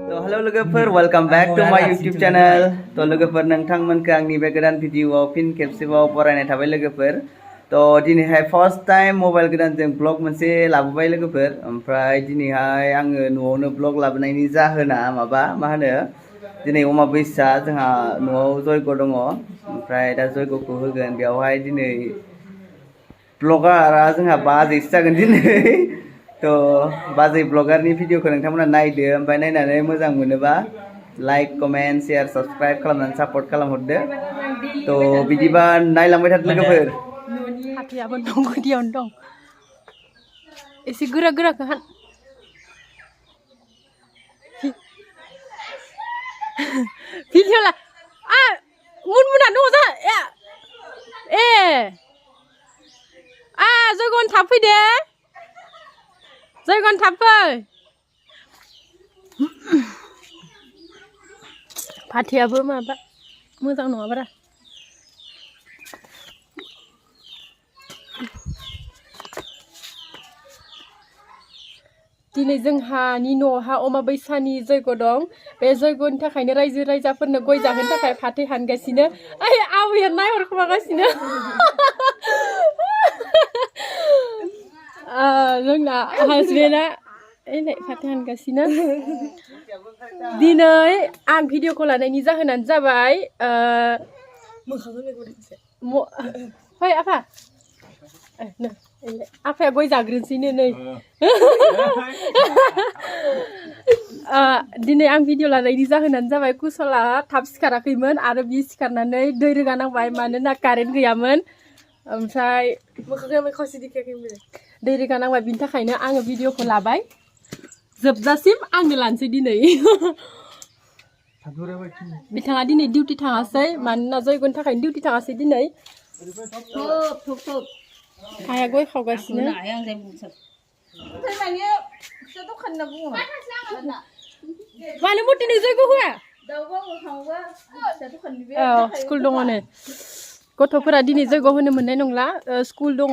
Hello लोगोफोर welcome back to my YouTube channel. लोगोफोर नोंथांमोनखौ आंनि बे गोदान भिडिअआव फिन खेबसेबाव बरायनाय थाबाय लोगोफोर. दिनैहाय फर्स्ट टाइम मबाइल गोदानजों ब्लग मोनसे लाबोबाय लोगोफोर. ओमफ्राय दिनैहाय आङो न'आवनो ब्लग लाबोनायनि जाहोना मा होनो दिनै अमाबैसा जोंहा न'आव जयग दङ. ओमफ्राय दा जयगखौ होगोन बेयावहाय दिनै ब्लगारा जोंहा बाजैसो जागोन दिनै. बाजै ब्लगारनि भिडिअखौ नोंथांमोना नायदो ओमफ्राय नायनानै मोजां मोनोबा लाइक कमेन्ट शेयार साबस्क्राइब खालामनानै सापर्ट खालामहरदो. बिदिबा नायलांबाय थादो लोगोफोर. हाथायाबो दं गुदियावनो दं एसे गोरा गोराखौ हान भिडिअ ला मुनमुना दङ जा ए जयगन थाब फैदे जयगन थाब फै फाथैयाबो माबा मोजां नङा बारा दिनै जोंहानि न'हा अमाबैसानि जयग दं बे जयगनि थाखायनो रायजो राजाफोरनो गय जाहोनो थाखाय फाथै हानगासिनो आबैया नायहरखोमागासिनो जोंना हासबेन्डआ फाथै हानगासिनो दिनै आं भिडिअखौ लानायनि जाहोनानो जाबाय फै आफा आफाया गय जाग्रोनोसैनो नै दिनै आं भिडिअ लानायनि जाहोनानो जाबाय कुशला थाब सिखाराखैमोन आरो बि सिखारनानै दै रोगानांबाय मानोना कारेन्ट गैयामोन ओमफ्राय दै रोगानांबाय बिनि थाखायनो आङो भिडिअखौ लाबाय जोबजासिम आंनो लानोसै दिनै बिथाङा दिनै डिउटि थाङासै मानोना जयगनि थाखायनो डिउटि थाङासै दिनै आया गय खावगासिनो मानो मटिनो जयग होआ स्कुल दङ नै गथ'फोरा दिनै जयग होनो मोननाय नंला स्कुल दङ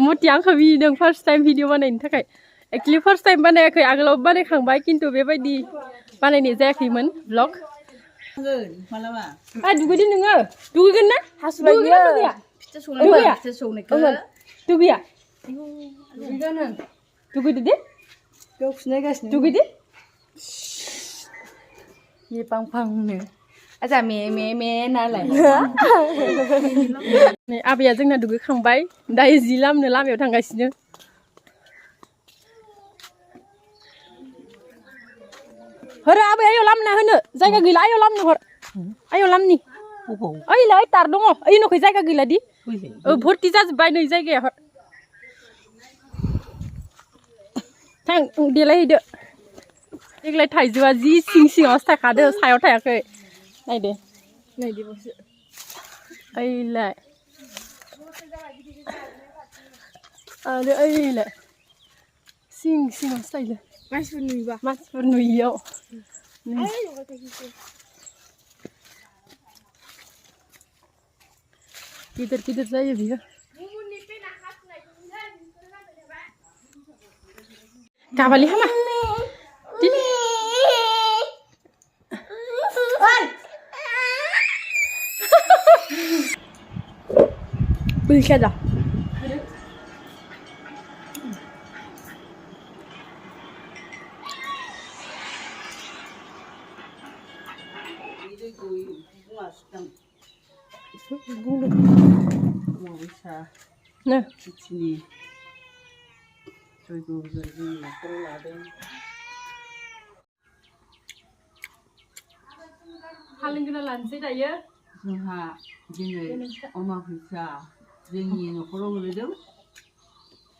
मटि आंखौ बिदों फार्स्ट टाइम भिडिअ बानायनो थाखाय एक्चुअलि फार्स्ट टाइम बानायाखै आगोलाव बानायखांबाय खिन्थु बेबायदि बानायनाय जायाखैमोन ब्लग दुगैदो नोङो दुगैगोन ना दुगैदो दे दुगैदो ये पांपांनो आजा मे नालाय आबैया जोंना दुगैखांबाय दायो जि लामनो लामायाव थांगासिनो हर आबै आयौ लामना होनो जायगा गैला आयौ लामनो हर आयौ लामनि ओइलाय तार दङ ओइ नखै जायगा गैला दि भर्ति जाजोब्बाय नै जायगाया हर थां देलायहैदो देग्लाय थाइजौआ जि सिङावसो थाखादो सायाव थायाखै नायदो ओइलाय आरो ओइलाय सिङावसो थायो मानसिफोर नुयियाव गिदिर गिदिर जायो बियो गाबालि हामा बैसा दा हालंगोना लानोसै दायो जोंहा दिनै अमाबैसा जोंनि न'खराव गोलैदों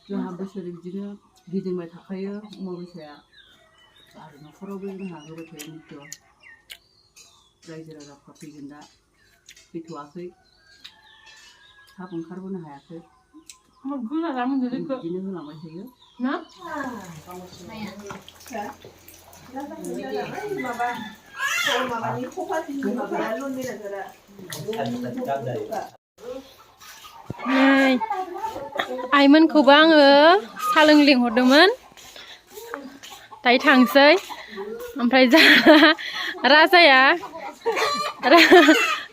जोंहा बोसोरै बिदिनो गिदिंबाय थाखायो अमाबैसाया आरो न'खरावबो जोंहा होबाय थायो नित्य रायजो राजाफ्रा फैगोन दा फैथ'वाखै थाब ओंखारबोनो हायाखै बिदिनो होलांबाय थायो ना आइमोनखौबो आङो सा लोंनो लिंहरदोंमोन दायो थांसै ओमफ्राय जा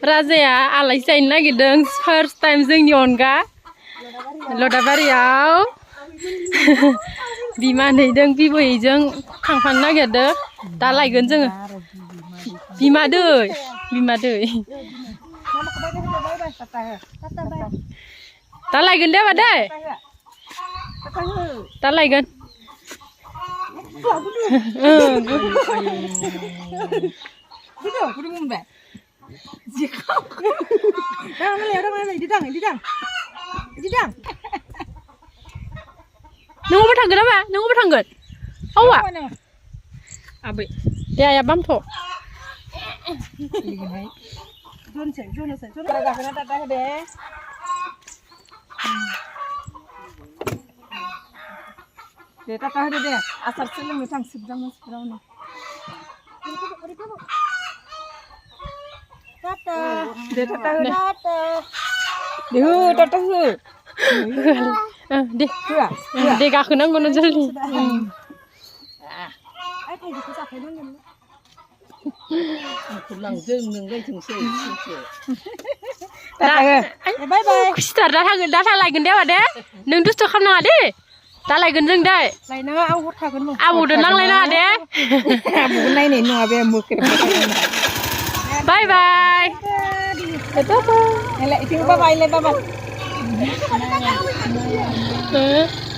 राजाया आलासि जानो नागिरदों फार्स्ट टाइम जोंनि अनगा लदाबारियाव बिमानैजों बिबैजों थांफानो नागिरदों दा लायगोन जोङो बिमा दै दा लायगोन दे बादै दा लायगोन नोंबो थांगोन नामा नोंबो थांगोन औवा आबै दे आया बामथ' दे टाटा होदो दे आसार सोलोंनो थांसोबदां मानसिफोरावनो टाटा दे टाटा हो दे हो टाटा हो दे गाखोनांगौ नों जल्दि खुसिथार दा थांगोन दा लायगोन दे दे नों दुस्थ' खालामनाङा दे दा लायगोन जों दे लायनाङा आं हर थागोन आबौदो नांलायनाङा दे आबौखौ नायनाय नङा बे मोख्रे बाय बाय बाय बाय